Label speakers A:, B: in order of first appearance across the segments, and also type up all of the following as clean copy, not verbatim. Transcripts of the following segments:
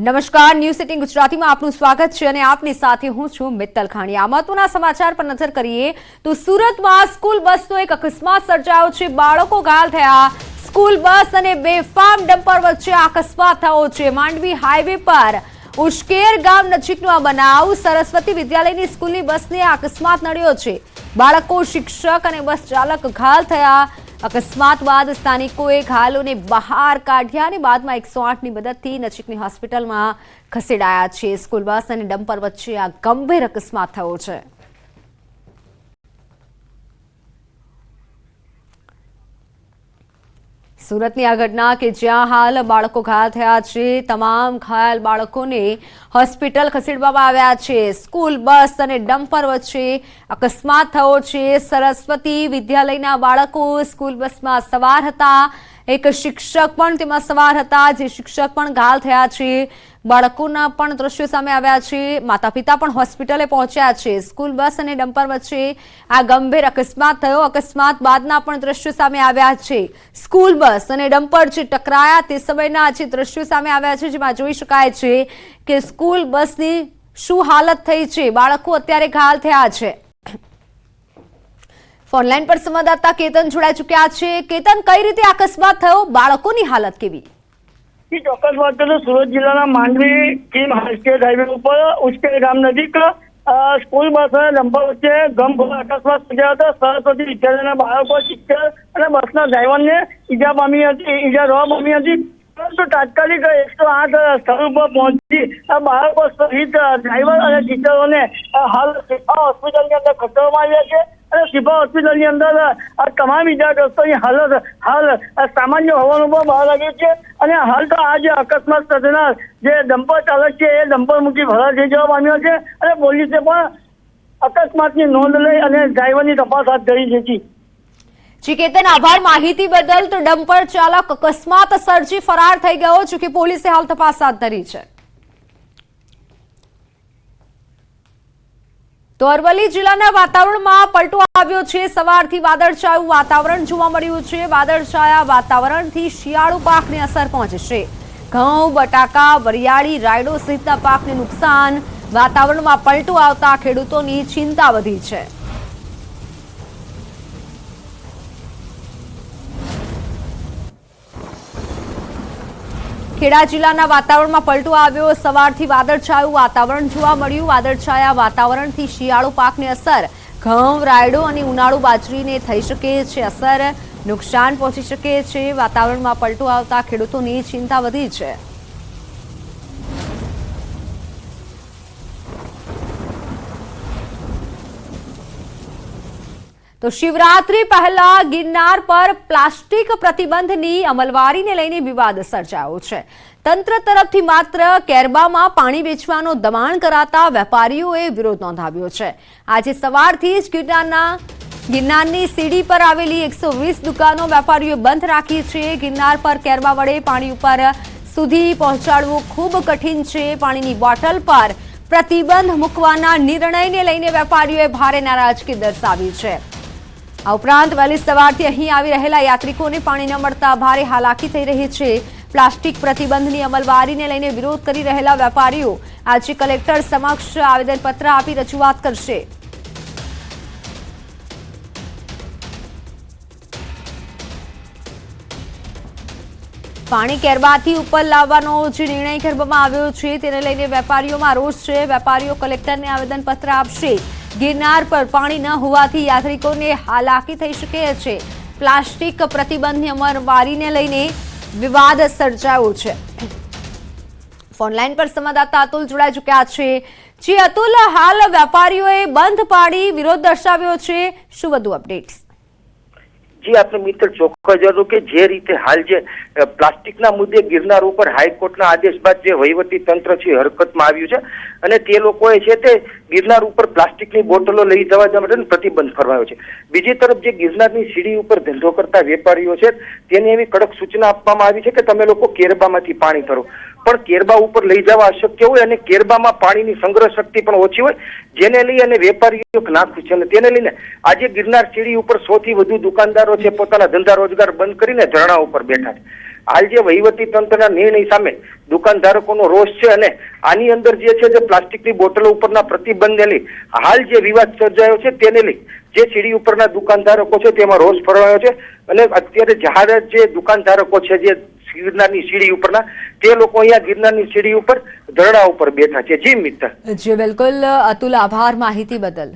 A: નમસ્કાર, ન્યૂઝ 18 ગુજરાતીમાં આપનું સ્વાગત છે અને આપની સાથે હું છું મિત્તલ ખાણીયા। મહત્વના સમાચાર પર નજર કરીએ તો સુરતમાં સ્કૂલ બસનો એક અકસ્માત સર્જાયો છે। બાળકો ઘાયલ થયા। સ્કૂલ બસ અને બેફામ ડમ્પર વચ્ચે અકસ્માત થયો છે। માંડવી હાઈવે પર ઉશ્કેર ગામ નજીકનો આ બનાવ। સરસ્વતી વિદ્યાલયની સ્કૂલની બસને અકસ્માત નડ્યો છે। બાળકો, શિક્ષક અને બસ ચાલક ઘાયલ થયા। અકસ્માત બાદ સ્થાનિકોએ ઘાયલોને બહાર કાઢ્યા અને બાદમાં 108ની મદદથી નજીકની હોસ્પિટલમાં ખસેડાયા છે। સ્કૂલ બસ અને ડમ્પર વચ્ચે આ ગંભીર અકસ્માત થયો છે। સુરતની આ ઘટના કે જ્યાં હાલ બાળકો ઘાયલ થયા છે। તમામ ઘાયલ બાળકોને હોસ્પિટલ ખસેડવામાં આવ્યા છે। સ્કૂલ બસ અને ડમ્પર વચ્ચે અકસ્માત થયો છે। સરસ્વતી વિદ્યાલયના બાળકો સ્કૂલ બસમાં સવાર હતા। એક શિક્ષક પણ તેમાં સવાર હતા, જે શિક્ષક પણ ઘાયલ થયા છે। બાળકોના પણ દ્રશ્યો સામે આવ્યા છે। માતા પિતા પણ હોસ્પિટલે પહોંચ્યા છે। સ્કૂલ બસ અને ડમ્પર વચ્ચે આ ગંભીર અકસ્માત થયો। અકસ્માત બાદના પણ દ્રશ્યો સામે આવ્યા છે। સ્કૂલ બસ અને ડમ્પર જે ટકરાયા તે સમયના જે દ્રશ્યો સામે આવ્યા છે, જેમાં જોઈ શકાય છે કે સ્કૂલ બસની શું હાલત થઈ છે। બાળકો અત્યારે ઘાયલ થયા છે। ફોનલાઈન પર સંવાદદાતા કેતન જોડાઈ ચુક્યા છે। કેતન, કઈ રીતે અકસ્માત થયો? બાળકોની હાલત કેવી?
B: ચોક્કસ વાત કરું, સુરત જિલ્લાના માંડવી કિમ સ્ટેટ હાઈવે ઉપર ઉશ્કેર ગામ નજીક સ્કૂલ બસ અને ડમ્પર વચ્ચે ગમખોર અકસ્માત સર્જાયો હતો। સરસ્વતી વિદ્યાલયના બાળકો, શિક્ષક અને બસના ડ્રાઈવરને ઈજા જોવા મળી હતી। પરંતુ તાત્કાલિક 108 સ્થળ ઉપર પહોંચી બાળકો સહિત ડ્રાઈવર અને ટીચરોને હાલ શિફા હોસ્પિટલની અંદર ખસેડવામાં આવ્યા છે અને શિફા હોસ્પિટલની અંદર આ તમામ ઈજાગ્રસ્તોની હાલત હાલ સામાન્ય હોવાનું પણ બહાર આવ્યું છે। અને હાલ તો આ જે અકસ્માત સર્જનાર જે ડમ્પર ચાલક છે એ ડમ્પર મૂકી ફરાર થઈ જવા પામ્યો છે અને પોલીસે પણ અકસ્માતની નોંધ લઈ અને ડ્રાઈવરની તપાસ હાથ ધરી છે।
A: જી કેતન, આભાર માહિતી બદલ। તો ડમ્પર ચાલક અકસ્માત સર્જી ફરાર થઈ ગયો છે કે પોલીસે હાલ તપાસ હાથ ધરી છે। તો અરવલ્લી જિલ્લાના વાતાવરણમાં પલટો આવ્યો છે। સવારથી વાદળછાયું વાતાવરણ જોવા મળ્યું છે। વાદળછાયા વાતાવરણથી શિયાળુ પાકને અસર પહોંચશે। ઘઉં, બટાકા, વરિયાળી, રાયડો સહિતના પાકને નુકસાન। વાતાવરણમાં પલટો આવતા ખેડૂતોની ચિંતા વધી છે। ખેડા જિલ્લાના વાતાવરણમાં પલટો આવ્યો। સવારથી વાદળછાયું વાતાવરણ જોવા મળ્યું। વાદળછાયા વાતાવરણથી શિયાળુ પાકને અસર। ઘઉં, રાયડો અને ઉનાળુ બાજરીને થઈ શકે છે અસર। નુકસાન પહોંચી શકે છે। વાતાવરણમાં પલટો આવતા ખેડૂતોની ચિંતા વધી છે। તો શિવરાત્રી પહેલા ગિરનાર પર પ્લાસ્ટિક પ્રતિબંધની અમલવારીને લઈને વિવાદ સર્જાયો છે। તંત્ર તરફથી માત્ર કેરબામાં પાણી વેચવાનો દબાણ કરાતા વેપારીઓએ વિરોધ નોંધાવ્યો છે। આજે સવારથી જ ગિરનારની સીડી પર આવેલી 120 દુકાનો વેપારીઓએ બંધ રાખી છે। ગિરનાર પર કેરબા વડે પાણી ઉપર સુધી પહોંચાડવું ખૂબ કઠિન છે। પાણીની બોટલ પર પ્રતિબંધ મૂકવાના નિર્ણયને લઈને વેપારીઓએ ભારે નારાજગી દર્શાવી છે। આ ઉપરાંત વહેલી સવારથી અહીં આવી રહેલા યાત્રિકોને પાણી ન મળતા ભારે હાલાકી થઈ રહી છે। પ્લાસ્ટિક પ્રતિબંધની અમલવારીને લઈને વિરોધ કરી રહેલા વેપારીઓ આજે કલેક્ટર સમક્ષ આવેદનપત્ર આપી રજૂઆત કરશે। પાણી કેરબાથી ઉપર લાવવાનો જે નિર્ણય કરવામાં આવ્યો છે તેને લઈને વેપારીઓમાં રોષ છે। વેપારીઓ કલેક્ટરને આવેદનપત્ર આપશે। ગિરનાર પર પાણી ન હોવાથી યાત્રિકોને હાલાકી થઈ શકે છે। પ્લાસ્ટિક પ્રતિબંધની અમલવારીને લઈને વિવાદ સર્જાયો છે। ફોનલાઈન પર સંવાદદાતા અતુલ જોડાઈ ચુક્યા છે। જી અતુલ, હાલ વેપારીઓએ બંધ પાડી વિરોધ દર્શાવ્યો છે, શું વધુ અપડેટ્સ?
C: જી, આપણે મિત્ર ચોખ્ખો જણાવું કે જે રીતે હાલ જે પ્લાસ્ટિકના મુદ્દે ગિરનાર ઉપર હાઈકોર્ટના આદેશ બાદ જે વહીવટી તંત્ર છે હરકતમાં આવ્યું છે અને તે લોકોએ છે તે ગિરનાર ઉપર પ્લાસ્ટિકની બોટલો લઈ જવા માટે પ્રતિબંધ ફરમાયો છે। બીજી તરફ જે ગિરનારની સીડી ઉપર ધંધો કરતા વેપારીઓ છે તેને એવી કડક સૂચના આપવામાં આવી છે કે તમે લોકો કેરબામાંથી પાણી ભરો, પણ કેરબા ઉપર લઈ જવા અશક્ય હોય અને કેરબામાં પાણીની સંગ્રહ શક્તિ પણ ઓછી હોય, જેને લઈ અને વેપારીઓ નાખું છે અને તેને લઈને આજે ગિરનાર સીડી ઉપર 100 થી વધુ દુકાનદારો છે પોતાના ધંધા રોજગાર બંધ કરીને ધરણા ઉપર બેઠા છે। હાલ જે વહીવટી તંત્રના નિર્ણય સામે દુકાનધારકોનો રોષ છે અને આની અંદર જે છે જે પ્લાસ્ટિકની બોટલો ઉપરના પ્રતિબંધને લઈ હાલ જે વિવાદ સર્જાયો છે તેને લઈ જે સીડી ઉપરના દુકાનધારકો છે તેમાં રોષ ફરવાયો છે અને અત્યારે જાહેર જે દુકાનધારકો છે જે ગિરનારની સીડી ઉપરના તે લોકો અહીંયા ગિરનારની સીડી ઉપર ધરણા ઉપર બેઠા છે. જી મિત્ર.
A: જી બિલકુલ અતુલ, આભાર માહિતી બદલ.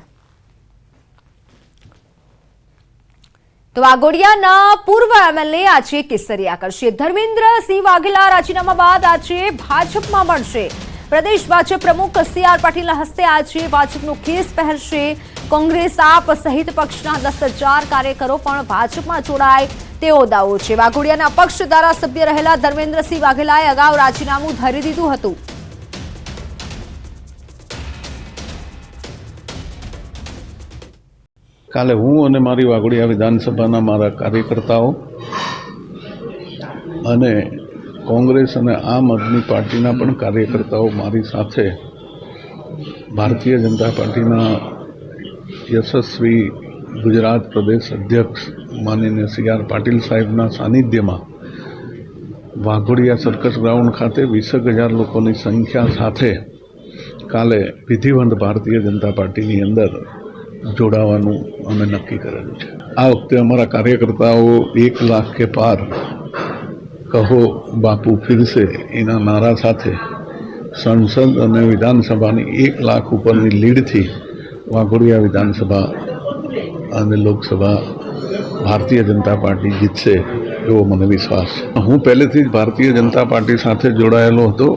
A: તો વાઘોડિયાના પૂર્વ એમએલએ આજે કેસરિયા કરશે. ધર્મેન્દ્રસિંહ વાઘેલા રાજીનામા બાદ આજે ભાજપમાં મળશે. પ્રદેશ ભાજપ પ્રમુખ સી.આર. પાટીલના હસ્તે આજે ભાજપનો ખેસ પહેરશે. કોંગ્રેસ આપ સહિત પક્ષના 10,000 કાર્યકરો પણ ભાજપમાં જોડાય તેવો દાવો છે. વાઘોડિયાના પક્ષ ધારાસભ્ય રહેલા ધર્મેન્દ્રસિંહ વાઘેલાએ અગાઉ રાજીનામું ધરી દીધું હતું.
D: કાલે હું અને મારી વાઘોડિયા વિધાનસભાના મારા કાર્યકર્તાઓ અને કોંગ્રેસ અને આમ આદમી પાર્ટીના પણ કાર્યકર્તાઓ મારી સાથે ભારતીય જનતા પાર્ટીના યશસ્વી ગુજરાત પ્રદેશ અધ્યક્ષ માનનીય સી.આર. પાટીલ સાહેબના સાનિધ્યમાં વાઘોડિયા સર્કસ ગ્રાઉન્ડ ખાતે 20,000 લોકોની સંખ્યા સાથે કાલે વિધિવંત ભારતીય જનતા પાર્ટીની અંદર જોડાવાનું અમે નક્કી કરેલું છે. આ વખતે અમારા કાર્યકર્તાઓ 1 લાખ કે પાર કહો બાપુ ફિરસે એના નારા સાથે સંસદ અને વિધાનસભાની 1 લાખ ઉપરની લીડથી વાઘોડિયા વિધાનસભા અને લોકસભા ભારતીય જનતા પાર્ટી જીતશે એવો મને વિશ્વાસ છે. હું પહેલેથી જ ભારતીય જનતા પાર્ટી સાથે જોડાયેલો હતો.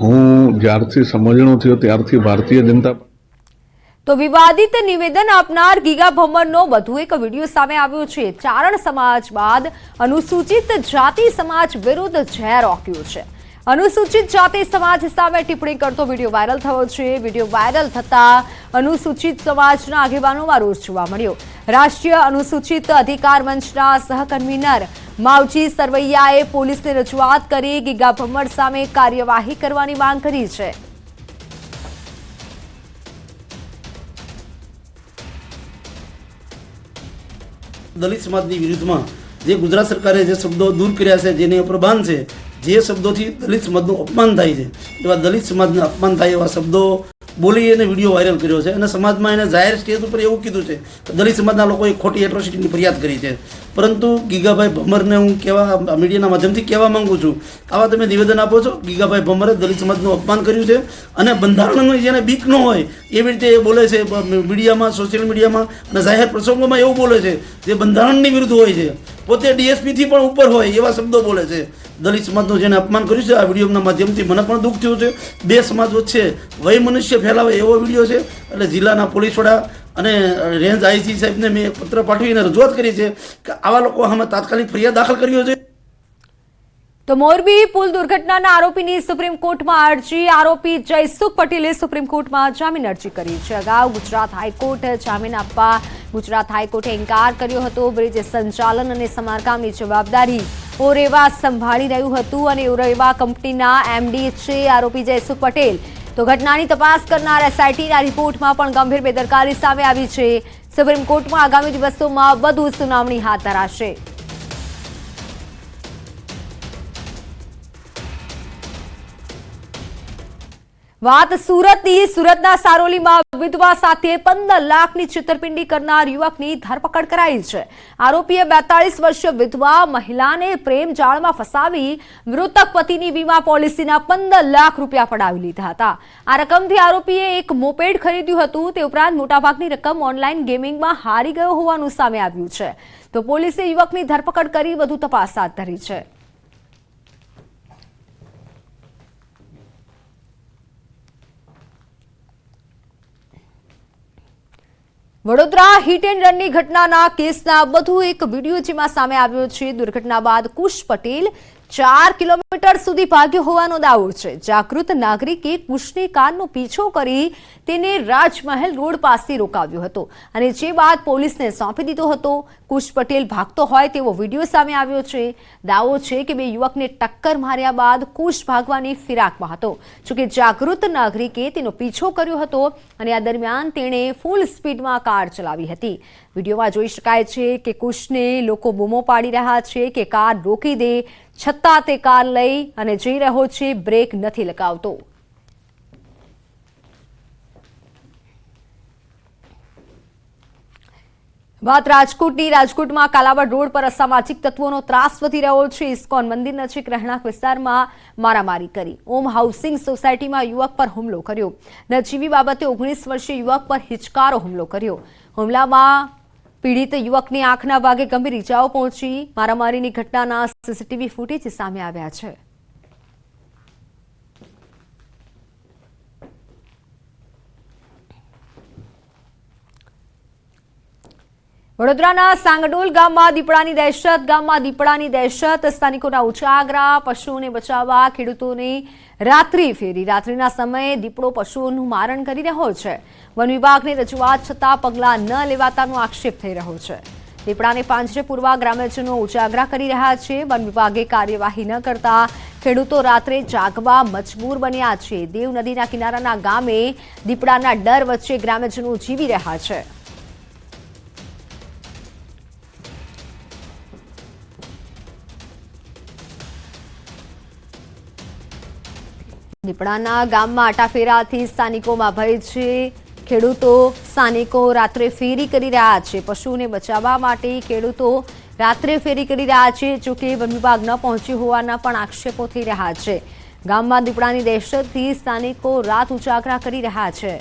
D: હું જ્યારથી સમજણો થયો ત્યારથી ભારતીય જનતા
A: તો વિવાદિત નિવેદન આપનાર ગીગા ભમ્મરનો વધુ એક વિડીયો સામે આવ્યો છે. ચારણ સમાજ બાદ અનુસૂચિત જાતિ સમાજ વિરુદ્ધ ઝેર ઓક્યું છે. અનુસૂચિત જાતિ સમાજ સામે ટિપ્પણી કરતો વિડીયો વાયરલ થયો છે. વિડીયો વાયરલ થતા અનુસૂચિત સમાજના આગેવાનોમાં રોષ જોવા મળ્યો. રાષ્ટ્રીય અનુસૂચિત અધિકાર મંચના સહકન્વીનર માવજી સરવૈયાએ પોલીસને રજૂઆત કરી ગીગા ભમ્મર સામે કાર્યવાહી કરવાની માંગ કરી છે.
E: દલિત સમાજની વિરુદ્ધમાં જે ગુજરાત સરકારે જે શબ્દો દૂર કર્યા છે, જેને પ્રબાન છે, જે શબ્દોથી દલિત સમાજનું અપમાન થાય છે, એવા દલિત સમાજને અપમાન થાય એવા શબ્દો બોલી અને વિડીયો વાયરલ કર્યો છે. અને સમાજમાં એને જાહેર સ્ટેજ ઉપર એવું કીધું છે કે દલિત સમાજના લોકોએ ખોટી એટ્રોસિટીની ફરિયાદ કરી છે. પરંતુ ગીગાભાઈ ભમ્મરને હું કહેવા મીડિયાના માધ્યમથી કહેવા માંગુ છું, આવા તમે નિવેદન આપો છો. ગીગાભાઈ ભમ્મરે દલિત સમાજનું અપમાન કર્યું છે અને બંધારણની જેને બીક ન હોય એવી રીતે એ બોલે છે મીડિયામાં, સોશિયલ મીડિયામાં અને જાહેર પ્રસંગોમાં એવું બોલે છે જે બંધારણની વિરુદ્ધ હોય છે. પોતે ડીએસપીથી પણ ઉપર હોય એવા શબ્દો બોલે છે. દલિત સમાજનું જેને અપમાન કર્યું છે આ વિડીયોના માધ્યમથી મને પણ દુઃખ થયું છે. બે સમાજ વચ્ચે વય મનુષ્ય ફેલાવે એવો વિડીયો છે. એટલે જિલ્લાના પોલીસ વડા અને રેન્જ આઈસી સાહેબને મેં પત્ર પાઠવીને રજૂઆત કરી છે કે આવા લોકો સામે તાત્કાલિક ફરિયાદ દાખલ કર્યો છે.
A: તો મોરબી પુલ દુર્ઘટનાના આરોપીની સુપ્રીમ કોર્ટમાં અરજી. આરોપી જયસુખ પટેલે સુપ્રીમ કોર્ટમાં જામીન અરજી કરી છે. અગાઉ ગુજરાત હાઈકોર્ટ જામીન આપવા ગુજરાત હાઈકોર્ટે ઇનકાર કર્યો હતો. બ્રિજ સંચાલન અને સમારકામની જવાબદારી ઓરેવા સંભાળી રહ્યું હતું અને ઓરેવા કંપનીના એમડી છે આરોપી જયસુખ પટેલ. તો ઘટનાની તપાસ કરનાર એસઆઈટીના રિપોર્ટમાં પણ ગંભીર બેદરકારી સામે આવી છે. સુપ્રીમ કોર્ટમાં આગામી દિવસોમાં વધુ સુનાવણી હાથ ધરાશે. વાત સુરતની. સુરતના સારોલીમાં વિધવા સાથે 15 લાખની છેતરપિંડી કરનાર યુવકની ધરપકડ કરાઈ છે. આરોપીએ 42 વર્ષીય વિધવા મહિલાને પ્રેમ જાળમાં ફસાવી મૃતક પતિની વીમા પોલિસીના 15 લાખ રૂપિયા પડાવી લીધા હતા. આ રકમથી આરોપીએ એક મોપેડ ખરીદ્યું હતું. તે ઉપરાંત મોટાભાગની રકમ ઓનલાઈન ગેમિંગમાં હારી ગયો હોવાનું સામે આવ્યું છે. તો પોલીસે યુવકની ધરપકડ કરી વધુ તપાસ હાથ ધરી છે. વડોદરા હિટ એન્ડ રનની ઘટનાના કેસના વધુ એક વિડીયો જેમાં સામે આવ્યો છે. દુર્ઘટના બાદ કુશ પટેલ 4 કિલોમીટર સુધી ભાગ્યો હોવાનો દાવો છે. જાગૃત નાગરિકે કુશની કારનો પીછો કરી તેને રાજમહેલ રોડ પાસે રોકાવ્યો હતો અને જે બાદ પોલીસને સોંપી દીધો હતો. કુશ પટેલ ભાગતો હોય તેવો વિડીયો સામે આવ્યો છે. દાવો છે કે બે યુવકને ટક્કર માર્યા બાદ કુશ ભાગવાની ફિરાકમાં હતો. જોકે જાગૃત નાગરિકે તેનો પીછો કર્યો હતો અને આ દરમિયાન તેણે ફૂલ સ્પીડમાં કાર ચલાવી હતી. વિડીયોમાં જોઈ શકાય છે કે કુશને લોકો બૂમો પાડી રહ્યા છે કે કાર રોકી દે. છતાં તે કાર લઈ અને જઈ રહ્યો છે, બ્રેક નથી લગાવતો. વાત રાજકોટની. રાજકોટમાં કાલાવડ રોડ પર અસામાજિક તત્વોનો ત્રાસ વધી રહ્યો છે. ઇસ્કોન મંદિર નજીક રહેણાંક વિસ્તારમાં મારામારી કરી. ઓમ હાઉસિંગ સોસાયટીમાં યુવક પર હુમલો કર્યો. નજીવી બાબતે 19 વર્ષીય યુવક પર હિચકારો હુમલો કર્યો. હુમલામાં પીડિત યુવકની આંખના ભાગે ગંભીર ઇજાઓ પહોંચી. મારામારીની ઘટનાના સીસીટીવી ફૂટેજ સામે આવ્યા છે. વડોદરાના સાંગડોલ ગામમાં દીપડાની દહેશત. સ્થાનિકોના ઉજાગરા. પશુઓને બચાવવા ખેડૂતોની રાત્રિ ફેરી. રાત્રિના સમયે દીપડો પશુઓનું મારણ કરી રહ્યો છે. વન વિભાગની રજૂઆત છતાં પગલાં ન લેવાતાનો આક્ષેપ થઈ રહ્યો છે. દીપડાને પાંજરે પૂરવા ગ્રામ્યજનો ઉજાગરા કરી રહ્યા છે. વન વિભાગે કાર્યવાહી ન કરતા ખેડૂતો રાત્રે જાગવા મજબૂર બન્યા છે. દેવ નદીના કિનારાના ગામે દીપડાના ડર વચ્ચે ગ્રામ્યજનો જીવી રહ્યા છે. દીપડાના ગામમાં આટાફેરાથી સ્થાનિકોમાં ભય છે. સ્થાનિકો રાત્રે ફેરી કરી રહ્યા છે. પશુઓને બચાવવા માટે ખેડૂતો રાત્રે ફેરી કરી રહ્યા છે. જોકે વન વિભાગ ન પહોંચ્યું હોવાના પણ આક્ષેપો થઈ રહ્યા છે. ગામમાં દીપડાની દહેશતથી સ્થાનિકો રાત ઉજાગરા કરી રહ્યા છે.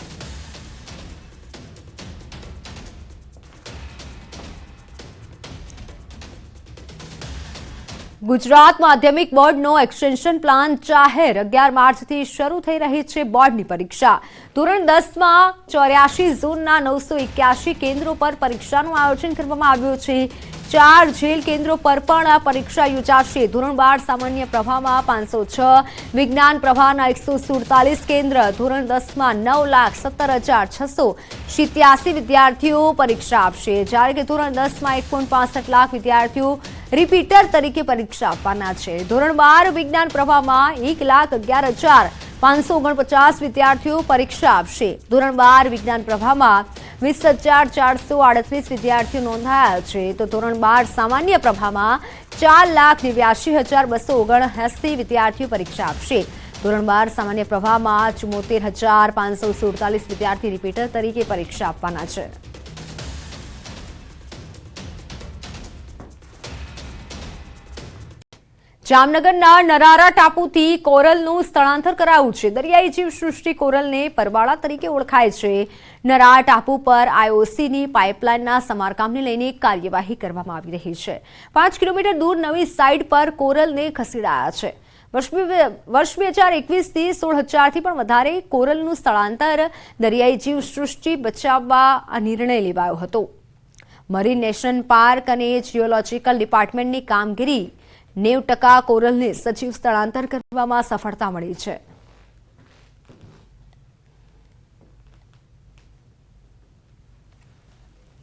A: ગુજરાત માધ્યમિક બોર્ડનો એક્સટેન્શન પ્લાન જાહેર. 11 માર્ચથી શરૂ થઈ રહી છે બોર્ડની પરીક્ષા. ધોરણ 10માં 84 ઝોનના 981 કેન્દ્રો પર પરીક્ષાનું આયોજન કરવામાં આવ્યું છે. 4 જેલ કેન્દ્રો પર પણ આ પરીક્ષા યોજાશે. ધોરણ 12 સામાન્ય પ્રવાહમાં 506, વિજ્ઞાન પ્રવાહના 147 કેન્દ્ર. ધોરણ 10માં 9,17,687 વિદ્યાર્થીઓ પરીક્ષા આપશે, જ્યારે કે ધોરણ 10માં 1.65 લાખ વિદ્યાર્થીઓ રિપીટર તરીકે પરીક્ષા આપવાના છે. ધોરણ 12 વિજ્ઞાન પ્રવાહમાં 1,11,549 વિદ્યાર્થીઓ પરીક્ષા આપશે. ધોરણ 12 વિજ્ઞાન પ્રવાહમાં 20,438 વિદ્યાર્થીઓ નોંધાયા છે. તો ધોરણ 12 સામાન્ય પ્રવાહમાં 4,89,279 વિદ્યાર્થીઓ પરીક્ષા આપશે. ધોરણ 12 સામાન્ય પ્રવાહમાં 74,547 વિદ્યાર્થી રિપીટર તરીકે પરીક્ષા આપવાના છે. જામનગરના નરારા ટાપુથી કોરલનું સ્થળાંતર કરાયું છે. દરિયાઈ જીવસૃષ્ટિ કોરલને પરવાળા તરીકે ઓળખાય છે. નરારા ટાપુ પર આઈઓસીની પાઇપલાઇનના સમારકામને લઈને કાર્યવાહી કરવામાં આવી રહી છે. 5 કિલોમીટર દૂર નવી સાઇટ પર કોરલને ખસેડાયા છે. વર્ષ 2021થી 16,000થી પણ વધારે કોરલનું સ્થળાંતર દરિયાઈ જીવસૃષ્ટિ બચાવવા આ નિર્ણય લેવાયો હતો. મરીન નેશનલ પાર્ક અને જીઓલોજીકલ ડિપાર્ટમેન્ટની કામગીરી 90% કોરલને સજીવ સ્થળાંતર કરવામાં સફળતા મળી છે.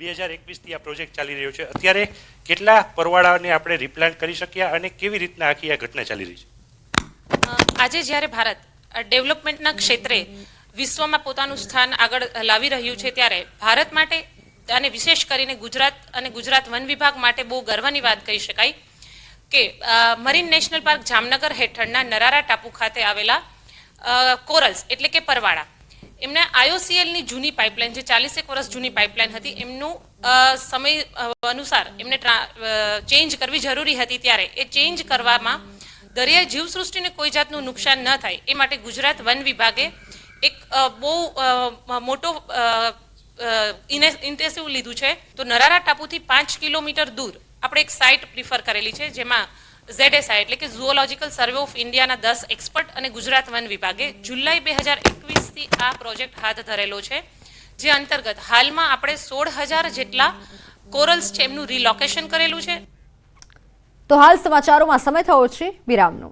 F: થી આ પ્રોજેક્ટ ચાલી રહ્યો છે. અત્યારે કેટલા પરવાળાને આપણે રિપ્લાન્ટ કરી શક્યા અને કેવી રીતના આખી આ ઘટના ચાલી રહી છે?
G: આજે જ્યારે ભારત ડેવલપમેન્ટના ક્ષેત્રે વિશ્વમાં પોતાનું સ્થાન આગળ લાવી રહ્યું છે, ત્યારે ભારત માટે અને વિશેષ કરીને ગુજરાત અને ગુજરાત વન વિભાગ માટે બહુ ગર્વની વાત કહી શકાય કે મરીન નેશનલ પાર્ક જામનગર હેઠળના નરારા ટાપુ ખાતે આવેલા કોરલ્સ એટલે કે પરવાળા, એમને આઈઓસીએલની જૂની પાઇપલાઇન, જે 40 વર્ષ જૂની પાઇપલાઇન હતી, એમનું સમય અનુસાર એમને ચેન્જ કરવી જરૂરી હતી. ત્યારે એ ચેન્જ કરવામાં દરિયાઈ જીવસૃષ્ટિને કોઈ જાતનું નુકસાન ન થાય એ માટે ગુજરાત વન વિભાગે એક બહુ મોટો ઇનિશિયેટિવ લીધું છે. તો નરારા ટાપુથી 5 કિલોમીટર દૂર આપણે એક સાઇટ પ્રિફર કરેલી છે, જેમાં ZSI એટલે કે ઝૂઓલોજીકલ સર્વે ઓફ ઇન્ડિયાના 10 એક્સપર્ટ અને ગુજરાત વન વિભાગે જુલાઈ 2021થી આ પ્રોજેક્ટ હાથ ધરેલો છે, જે અંતર્ગત હાલમાં આપણે 16,000 જેટલા કોરલ્સ છે એમનું રિલોકેશન કરેલું છે.
A: તો હાલ સમાચારોમાં સમય થયો છે વિરામનો.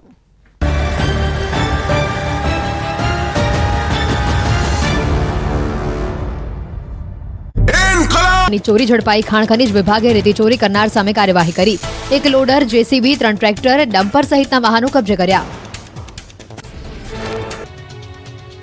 H: ચોરી ઝડપાઈ. ખાણ ખનીજ વિભાગે રેતી ચોરી કરનાર સામે કાર્યવાહી કરી. 1 લોડર, JCB, 3 ટ્રેક્ટર, ડમ્પર સહિતના વાહનો કબજે કર્યા.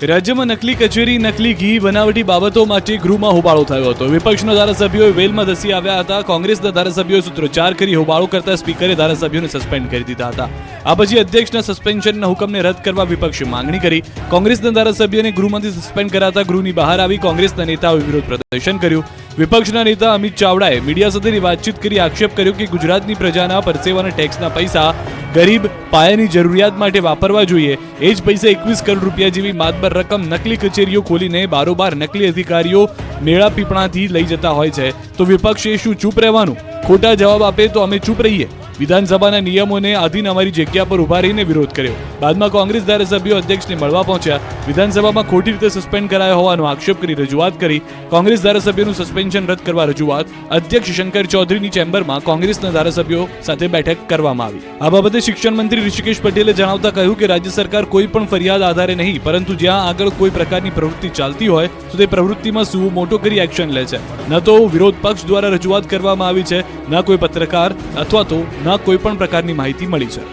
I: રાજ્યમાં નકલી કચેરી, નકલી ઘી, બનાવટી બાબતો માટે ગૃહમાં હોબાળો થયો હતો. વિપક્ષના ધારાસભ્યોએ વેલમાં ધસી આવ્યા હતા. કોંગ્રેસના ધારાસભ્યોએ સૂત્રોચ્ચાર કરી હોબાળો કરતા સ્પીકરે ધારાસભ્યોને સસ્પેન્ડ કરી દીધા હતા. આ પછી અધ્યક્ષના સસ્પેન્શનના હુકમને રદ કરવા વિપક્ષે માંગણી કરી. કોંગ્રેસના ધારાસભ્યોને ગૃહમાંથી સસ્પેન્ડ કરાતા ગૃહની બહાર આવી કોંગ્રેસના નેતાઓએ વિરોધ પ્રદર્શન કર્યું. વિપક્ષના નેતા અમિત ચાવડાએ મીડિયા સાથેની વાતચીત કરી આક્ષેપ કર્યો કે ગુજરાતની પ્રજાના પરસેવાના ટેક્સના પૈસા ગરીબ પાયાની જરૂરિયાત માટે વાપરવા જોઈએ. એ જ પૈસા 21 કરોડ રૂપિયા જેવી માતબર રકમ નકલી કચેરીઓ ખોલીને બારોબાર નકલી અધિકારીઓ મેળા પીપણાથી લઈ જતા હોય છે. તો વિપક્ષે શું ચૂપ રહેવાનું? ખોટા જવાબ આપે તો અમે ચૂપ રહીએ. વિધાનસભાના નિયમોને આધીન અમારી જગ્યા પર ઉભા રહીને વિરોધ કર્યો. બાદમાં કોંગ્રેસ ધારાસભ્યો અધ્યક્ષને મળવા પહોંચ્યા. વિધાનસભામાં ખોટી રીતે સસ્પેન્ડ કરાયો હોવાનો આક્ષેપ કરી રજૂઆત કરી. કોંગ્રેસ ધારાસભ્યોનું સસ્પેન્શન રદ કરવા રજૂઆત. અધ્યક્ષ શંકર ચૌધરીની ચેમ્બરમાં કોંગ્રેસના ધારાસભ્યો સાથે બેઠક કરવામાં આવી. આ બાબતે શિક્ષણ મંત્રી ઋષિકેશ પટેલે જણાવતા કહ્યું કે રાજ્ય સરકાર કોઈ પણ ફરિયાદ આધારે નહીં, પરંતુ જ્યાં આગળ કોઈ પ્રકારની પ્રવૃત્તિ ચાલતી હોય તો તે પ્રવૃત્તિમાં સુઓ મોટો કરી એક્શન લે છે. ન તો વિરોધ પક્ષ દ્વારા રજૂઆત કરવામાં આવી છે, ન કોઈ પત્રકાર અથવા તો ન કોઈ પણ પ્રકારની માહિતી મળી છે.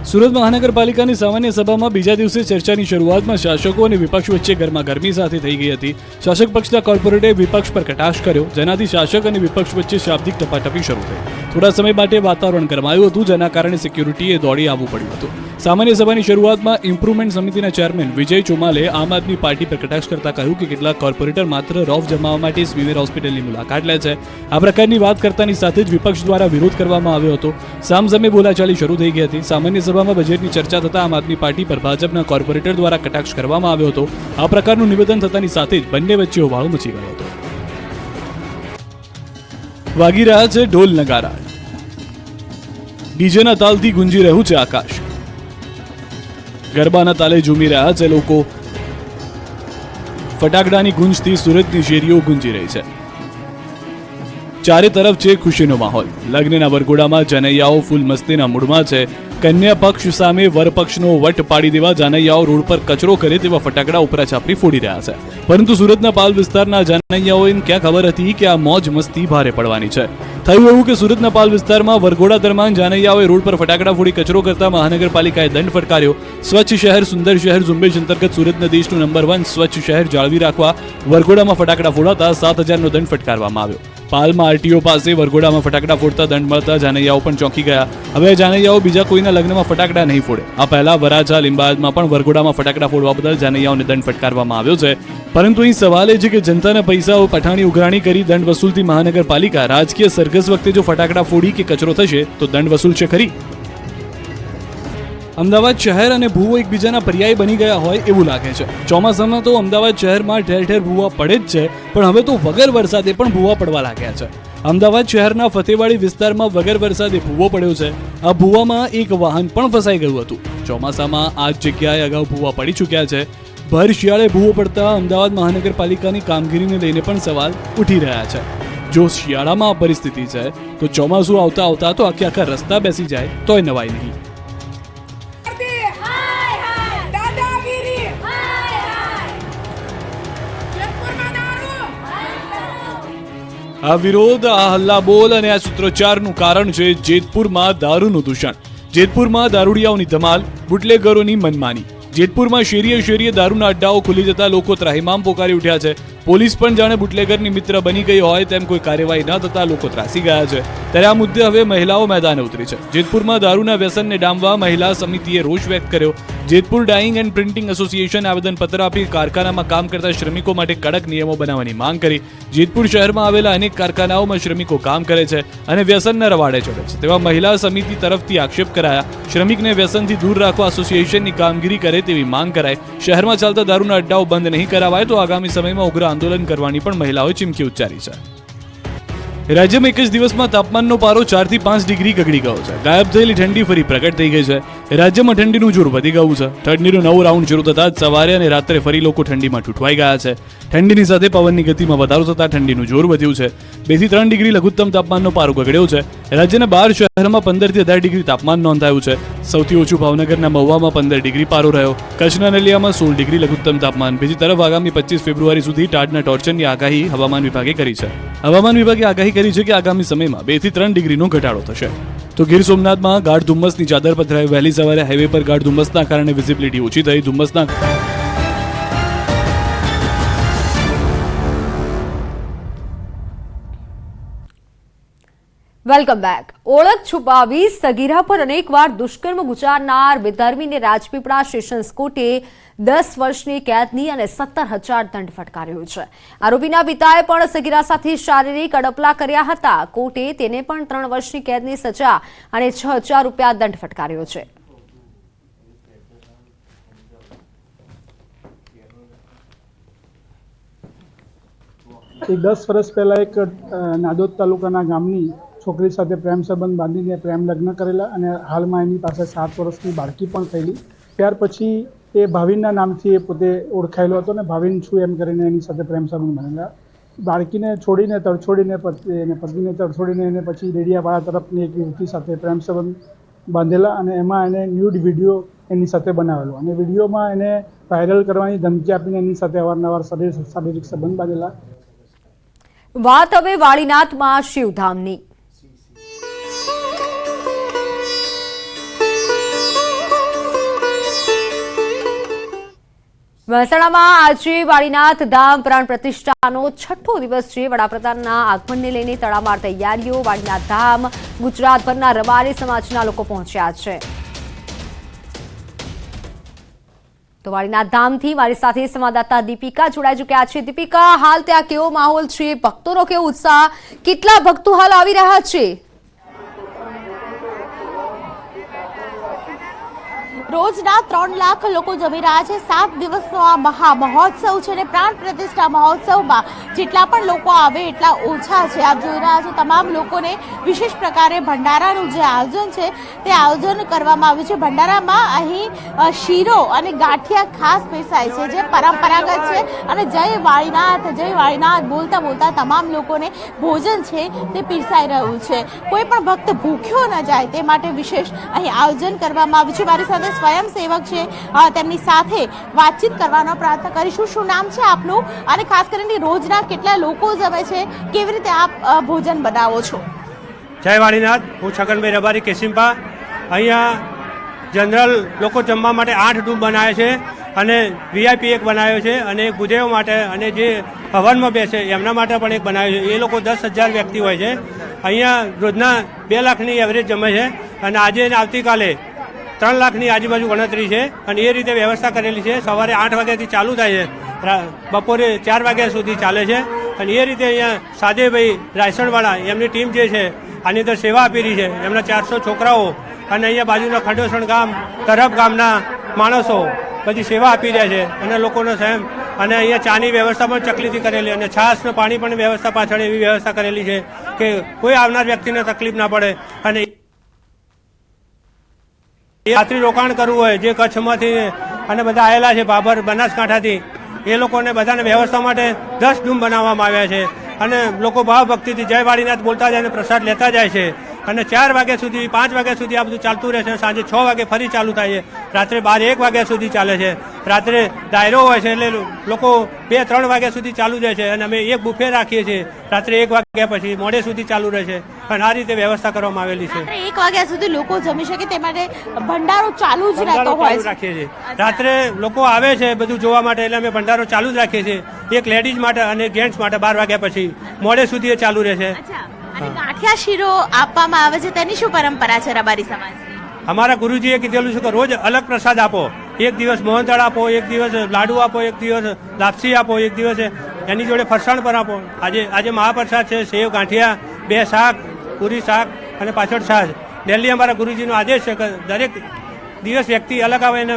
I: સુરત મહાનગરપાલિકાની સામાન્ય સભામાં બીજા દિવસે ચર્ચાની શરૂઆતમાં શાસકો અને વિપક્ષ વચ્ચે ગરમાગરમી સાથે થઈ ગઈ હતી. શાસક પક્ષના કોર્પોરેટરે વિપક્ષ પર કટાક્ષ કર્યો, જેનાથી શાસક અને વિપક્ષ વચ્ચે શાબ્દિક ટપાટપી શરૂ થઈ. થોડા સમય માટે વાતાવરણ ગરમાયું હતું, જેના કારણે સિક્યુરિટીએ દોડી આવવું પડ્યું હતું. સામાન્ય સભાની શરૂઆતમાં ઇમ્પ્રુવમેન્ટ સમિતિના ચેરમેન વિજય ચોમાલે આમ આદમી પાર્ટી પર કટાક્ષ કરતા કહ્યું કે કેટલાક કોર્પોરેટર માત્ર રોફ જમાવવા માટે સ્વીમેર હોસ્પિટલની મુલાકાત લે છે. આ પ્રકારની વાત કરતાની સાથે જ વિપક્ષ દ્વારા વિરોધ કરવામાં આવ્યો હતો. સામસામે બોલાચાલી શરૂ થઈ ગઈ હતી. સામાન્ય સભામાં બજેટની ચર્ચા થતા આમ આદમી પાર્ટી પર ભાજપના કોર્પોરેટર દ્વારા કટાક્ષ કરવામાં આવ્યો હતો. આ પ્રકારનું નિવેદન થતાની સાથે જ બંને વચ્ચે હોબાળો મચી ગયો હતો. વાગી રહ્યા છે ઢોલ નગારા, ડીજેના તાલથી ગુંજી રહ્યું છે આકાશ. ગરબાના તાલે ઝૂમી રહ્યા છે લોકો. ફટાકડાની ગુંજથી સુરતની શેરીઓ ગુંજી રહી છે. ચારે તરફ છે ખુશીનો માહોલ. લગ્નના વરઘોડામાં જાનૈયાઓ ફૂલ મસ્તીના મૂડમાં છે. કન્યા પક્ષ સામે વર પક્ષનો વટ પાડી દેવા જાનૈયાઓ રોડ પર કચરો કરે તેવા ફટાકડા ઉપરા છાપરી ફોડી રહ્યા છે. પરંતુ સુરતના પાલ વિસ્તારના જાનૈયાઓને ક્યાં ખબર હતી કે આ મોજ મસ્તી ભારે પડવાની છે. થયું એવું કે સુરતના પાલ વિસ્તારમાં વરઘોડા દરમિયાન જાનૈયાઓએ રોડ પર ફટાકડા ફોડી કચરો કરતા મહાનગરપાલિકાએ દંડ ફટકાર્યો. સ્વચ્છ શહેર સુંદર શહેર ઝુંબેશ અંતર્ગત સુરતના દેશનું નંબર 1 સ્વચ્છ શહેર જાળવી રાખવા વરઘોડામાં ફટાકડા ફોડાતા 7,000નો દંડ ફટકારવામાં આવ્યો. પાલમાં આરટીઓ પાસે વરઘોડામાં ફટાકડા ફોડતા દંડ મળતા જાનૈયાઓ પણ ચોંકી ગયા. હવે જાનૈયાઓ બીજા કોઈના લગ્નમાં ફટાકડા નહીં ફોડે. આ પહેલા વરાછા લિંબાયતમાં પણ વરઘોડામાં ફટાકડા ફોડવા બદલ જાનૈયાઓને દંડ ફટકારવામાં આવ્યો છે. પરંતુ અહીં સવાલ એ છે કે જનતાના પૈસાઓ પઠાણી ઉઘરાણી કરી દંડ વસૂલતી મહાનગરપાલિકા રાજકીય સરઘસ વખતે જો ફટાકડા ફોડી કે કચરો થશે તો દંડ વસૂલશે ખરી? અમદાવાદ શહેર અને ભૂવો એકબીજાના પર્યાય બની ગયા હોય એવું લાગે છે. ચોમાસામાં તો અમદાવાદ શહેરમાં ઠેર ઠેર ભૂવા પડે જ છે, પણ હવે તો વગર વરસાદે પણ ભૂવા પડવા લાગ્યા છે. અમદાવાદ શહેરના ફતેવાડી વિસ્તારમાં વગર વરસાદે ભૂવો પડ્યો છે. આ ભૂવામાં એક વાહન પણ ફસાઈ ગયું હતું. ચોમાસામાં આ જ જગ્યાએ અગાઉ ભૂવા પડી ચૂક્યા છે. ભર શિયાળે ભૂવો પડતા અમદાવાદ મહાનગરપાલિકાની કામગીરીને લઈને પણ સવાલ ઉઠી રહ્યા છે. જો શિયાળામાં આ પરિસ્થિતિ છે તો ચોમાસું આવતા આવતા તો આખા રસ્તા બેસી જાય તોય નવાઈ નહીં. આ વિરોધ, આ હલ્લાબોલ અને આ સૂત્રોચ્ચારનું કારણ છે જેતપુરમાં દારૂનું દૂષણ. જેતપુરમાં દારૂડિયાઓની ધમાલ, બુટલેગરોની મનમાની. જેતપુરમાં શેરીએ શેરીએ દારૂના અડ્ડાઓ ખુલી જતા લોકો ત્રાહિમામ પોકારી ઉઠ્યા છે. પોલીસ પણ જાણે બુટલેગરની મિત્ર બની ગઈ હોય તેમ કોઈ કાર્યવાહી ન થતા લોકો ત્રાસી ગયા છે. ત્યારે આ મુદ્દે હવે મહિલાઓ મેદાને ઉતરી છે. જેતપુરમાં દારૂના વ્યસનને ડામવા મહિલા સમિતિએ રોષ વ્યક્ત કર્યો. Jetpur dying and printing association આવેદનપત્ર આપી કારખાનામાં કામ કરતા શ્રમિકો માટે કડક નિયમો બનાવવાની માંગ કરી. જેતપુર શહેરમાં આવેલા અનેક કારખાનાઓમાં શ્રમિકો કામ કરે છે અને વ્યસનના રવાડે ચડે છે તેવા મહિલા સમિતિ તરફથી આક્ષેપ કરાયા. શ્રમિકને વ્યસનથી દૂર રાખવા એસોસિએશનની કામગીરી કરે તેવી માંગ કરાઈ. શહેરમાં ચાલતા દારૂના અડ્ડાઓ બંધ નહીં કરાવાય તો આગામી સમયમાં ઉગ્ર આંદોલન કરવાની પણ મહિલાઓએ ચીમકી ઉચ્ચારી છે. રાજ્યમાં એક જ દિવસમાં તાપમાનનો પારો 4 થી 5 ડિગ્રી ગગડી ગયો છે. ગાયબ થયેલી ઠંડી ફરી પ્રગટ થઈ ગઈ છે. રાજ્યમાં ઠંડીનું જોર વધી ગયું છે. ઠંડીનું નવું રાઉન્ડ શરૂ થતાં જ સવારે અને રાત્રે ફરી લોકો ઠંડીમાં ઠૂંઠવાઈ ગયા છે. ઠંડીની સાથે પવનની ગતિમાં વધારો થતાં ઠંડીનું જોર વધ્યું છે. 2 થી 3 ડિગ્રી લઘુત્તમ તાપમાનનો પારો ગગડ્યો છે. રાજ્યના 12 શહેરમાં 15 થી 18 ડિગ્રી તાપમાન નોંધાયું છે. સૌથી ઓછું ભાવનગરના મહુવામાં 15 ડિગ્રી પારો રહ્યો. કચ્છના નલિયામાં 16 ડિગ્રી લઘુત્તમ તાપમાન. બીજી તરફ આગામી 25 ફેબ્રુઆરી સુધી ટાઢના ટોર્ચરની આગાહી હવામાન વિભાગે કરી છે. હવામાન વિભાગે આગાહી કરી છે કે આગામી સમયમાં 2 થી 3 ડિગ્રીનો ઘટાડો થશે. તો ગીર સોમનાથમાં ગાઢ ધુમ્મસની ચાદર પથરાઈ. વહેલી સવારે હાઈવે પર ગાઢ ધુમ્મસના કારણે વિઝિબિલિટી ઓછી થઈ. ધુમ્મસના
A: વેલકમ બેક. ઓળખ છુપાવી સગીરા પર અનેકવાર દુષ્કર્મ ગુજારનાર વિધર્મીને રાજપીપળા સેશન્સ કોર્ટે 10 વર્ષની કેદની અને 17,000 દંડ ફટકાર્યો છે. આરોપીના પિતાએ પણ સગીરા સાથે શારીરિક અડપલા કર્યા હતા. કોર્ટે તેને પણ 3 વર્ષની કેદની સજા અને 6,000 રૂપિયા દંડ ફટકાર્યો છે.
J: એ 10 વર્ષ પહેલાં એક નાદોદ તાલુકાના ગામની છોકરી સાથે પ્રેમ સંબંધ બાંધીને પ્રેમ લગ્ન કરેલા અને હાલમાં એની પાસે 7 વર્ષની બાળકી પણ થયેલી. ત્યાર પછી એ ભાવિનના નામથી એ પોતે ઓળખાયેલો હતો અને ભાવિન છું એમ કરીને એની સાથે પ્રેમ સંબંધ બનેલા. બાળકીને છોડીને તડછોડીને પત્નીને તડછોડીને એને પછી ડેડિયાપાડા તરફની એક યુવતી સાથે પ્રેમ સંબંધ બાંધેલા અને એમાં એને ન્યૂડ વિડીયો એની સાથે બનાવેલો અને વિડીયોમાં એને વાયરલ કરવાની ધમકી આપીને એની સાથે અવારનવાર શારીરિક સંબંધ બાંધેલા.
A: વાત હવે વાળીનાથમાં શિવધામની. મહેસાણામાં આજે વાળીનાથ ધામ પ્રાણ પ્રતિષ્ઠાનો 6થો દિવસ છે. વડાપ્રધાનના આગમનને લઈને તડામાર તૈયારીઓ. વાળીનાથ ધામ ગુજરાતભરના રબારી સમાજના લોકો પહોંચ્યા છે. તો વાળીનાથ ધામથી મારી સાથે સંવાદદાતા દીપિકા જોડાઈ ચૂક્યા છે. દીપિકા, હાલ ત્યાં કેવો માહોલ છે? ભક્તોનો કેવો ઉત્સાહ? કેટલા ભક્તો હાલ આવી રહ્યા છે?
K: રોજના 3 લાખ લોકો જમી રહ્યા છે. 7 દિવસનો આ મહા મહોત્સવ છે અને પ્રાણ પ્રતિષ્ઠા મહોત્સવમાં જેટલા પણ લોકો આવે એટલા ઓછા છે. આપ જોઈ રહ્યા છો તમામ લોકોને વિશેષ પ્રકારે ભંડારાનું જે આયોજન છે તે આયોજન કરવામાં આવ્યું છે. ભંડારામાં અહીં શીરો અને ગાંઠિયા ખાસ પીરસાય છે જે પરંપરાગત છે અને જય વાળીનાથ બોલતા બોલતા તમામ લોકોને ભોજન છે તે પીરસાઈ રહ્યું છે. કોઈ પણ ભક્ત ભૂખ્યો ન જાય તે માટે વિશેષ અહીં આયોજન કરવામાં આવ્યું છે. મારી સાથે સ્વયંસેવક છે, તેમની સાથે વાતચીત કરવાનો પ્રયત્ન કરીશું. શું નામ છે આપનું અને ખાસ કરીને રોજના કેટલા લોકો જમે છે? કેવી રીતે આપ ભોજન બનાવો છો?
L: જય વાળીનાથ. હું છગનભાઈ રબારી કેસિમ્પા. અહીંયા જનરલ લોકો જમવા માટે 8 ડૂબ બનાવે છે અને VIP એક બનાવ્યો છે અને એક ભૂદેવ માટે અને જે હવનમાં બેસે એમના માટે પણ એક બનાવ્યો છે. એ લોકો 10,000 વ્યક્તિ હોય છે. અહીંયા રોજના 2 લાખની એવરેજ જમે છે અને આજે અને આવતીકાલે 3 લાખની આજુબાજુ ગણતરી છે અને એ રીતે વ્યવસ્થા કરેલી છે. સવારે 8 વાગ્યાથી ચાલુ થાય છે, બપોરે 4 વાગ્યા સુધી ચાલે છે અને એ રીતે અહીંયા સાદેભાઈ રાયસણવાળા એમની ટીમ જે છે આની અંદર સેવા આપી રહી છે. એમના 400 છોકરાઓ અને અહીંયા બાજુના ખંડોસણ ગામ તરફ ગામના માણસો બધી સેવા આપી રહ્યા છે અને લોકોનો સહેમ અને અહીંયા ચાની વ્યવસ્થા પણ ચકલીથી કરેલી અને છાશને પાણી પણ વ્યવસ્થા પાછળ એવી વ્યવસ્થા કરેલી છે કે કોઈ આવનાર વ્યક્તિને તકલીફ ના પડે. અને રાત્રિ રોકાણ કરવું હોય જે કચ્છમાંથી અને બધા આવેલા છે, બાબર બનાસકાંઠાથી, એ લોકોને બધાને વ્યવસ્થા માટે 10 ડૂમ બનાવવામાં આવ્યા છે અને લોકો ભાવ ભક્તિથી જય વાળીનાથ બોલતા જાય અને પ્રસાદ લેતા જાય છે અને 4 વાગ્યા સુધી 5 વાગ્યા સુધી આ બધું ચાલતું રહે છે. સાંજે 6 વાગે ફરી ચાલુ થાય છે. રાત્રે 12 1 વાગ્યા સુધી ચાલે છે. રાત્રે ડાયરો હોય છે એટલે લોકો 2-3 વાગ્યા સુધી ચાલુ રહે છે અને અમે એક બુફે રાખીએ છીએ. રાત્રે 1 વાગ્યા પછી મોડે સુધી ચાલુ રહે છે અને આ રીતે વ્યવસ્થા કરવામાં આવેલી છે.
K: 1 વાગ્યા સુધી લોકો જમી શકે તે માટે ભંડારો ચાલુ જ રહેતો હોય છે.
L: રાખીએ છીએ. રાત્રે લોકો આવે છે બધું જોવા માટે એટલે અમે ભંડારો ચાલુ જ રાખીએ છીએ. એક લેડીઝ માટે અને જેન્ટ્સ માટે 12 વાગ્યા પછી મોડે સુધી એ ચાલુ રહે છે.
K: અને ગાંઠિયા શીરો આપવામાં આવે છે તેની શું પરંપરા છે રબારી સમાજની?
L: અમારા ગુરુજીએ કીધેલું છે કે રોજ અલગ પ્રસાદ આપો. એક દિવસ મોહનથાળ આપો, એક દિવસ લાડુ આપો, એક દિવસ લાપસી આપો, એક દિવસ એની જોડે ફરસાણ પર આપો. આજે મહાપ્રસાદ છે સેવ ગાંઠિયા, 2 શાક, પૂરી શાક અને પાછળ છાશ. ડેલી અમારા ગુરુજીનો આદેશ છે કે દરેક દિવસ વ્યક્તિ અલગ આવે અને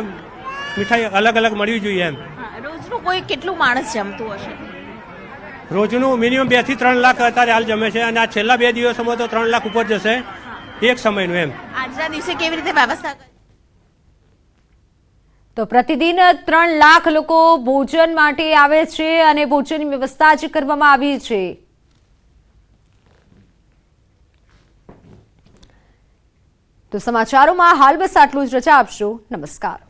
L: મીઠાઈ અલગ અલગ મળવી જોઈએ એમ.
K: રોજનું કોઈ કેટલું માણસ જમતું હશે?
L: રોજનું મિનિમમ 2 થી 3 લાખ અત્યારે હાલ જમે છે અને આ છેલ્લા 2 દિવસોમાં તો 3 લાખ ઉપર જશે એક સમયનું એમ.
K: આજના દિવસે કેવી રીતે વ્યવસ્થા કરી?
A: તો પ્રતિદિન 3 લાખ લોકો ભોજન માટે આવે છે અને ભોજનની વ્યવસ્થા જ કરવામાં આવી છે. તો સમાચારોમાં હાલ બસ આટલું જ. રજા આપશો. નમસ્કાર.